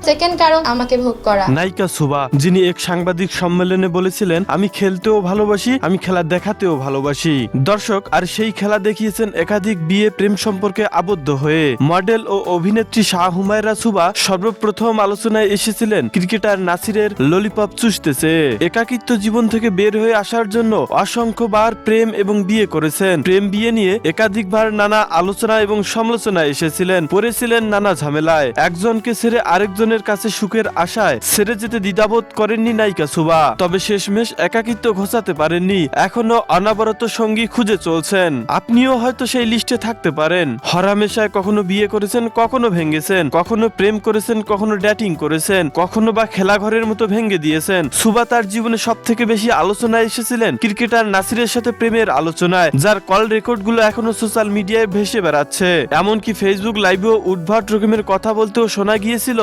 Second কারণ আমাকে ভোগ করা। নায়িকা শুভা, যিনি এক সাংবাদিক সম্মেলনে বলেছিলেন, আমি খেলতেও ভালোবাসি, আমি খেলা দেখাতেও ভালোবাসি। দর্শক, আর সেই খেলা দেখিয়েছেন একাধিক বিয়ে প্রেম সম্পর্কে আবদ্ধ হয়ে। মডেল ও অভিনেত্রী শাহ হুমায়রা শুভা সর্বপ্রথম আলোচনায় এসেছিলেন ক্রিকেটার নাসিরের ললিপপ চুষতেছে। একাকিত্ব জীবন থেকে বের হয়ে আসার জন্য অসংখ্যবার প্রেম এবং বিয়ে করেছেন। প্রেম বিয়ে নিয়ে একাধিকবার নানা আলোচনা এবং সমালোচনায় এসেছিলেন, পড়েছিলেন নানা ঝামেলায়। একজনকে ছেড়ে আরেকজনের কাছে সুখের আশায় ছেড়ে যেতে দ্বিধাবোধ করেননি নায়িকা শুভা। তবে শেষমেশ একাকিত্ব ঘোচাতে পারেননি, এখনো অনবরত সঙ্গী খুঁজে চলছেন। আপনিও হয়তো সেই লিস্টে থাকতে পারেন। হরহামেশায় কখনো বিয়ে করেছেন, কখনো ভেঙেছেন, কখনো প্রেম করেছেন, কখনো ডেটিং করেছেন, কখনো বা খেলাঘরের মতো ভেঙে দিয়েছেন। শুভা তার জীবনে সব থেকে বেশি আলোচনায় এসেছিলেন ক্রিকেটার নাসিরের সাথে প্রেমের আলোচনায়, যার কল রেকর্ড গুলো এখনো সোশ্যাল মিডিয়ায় ভেসে বেড়াচ্ছে। এমনকি ফেসবুক লাইভেও উদ্ভট রকমের কথা বলতেও শোনা গিয়েছিল।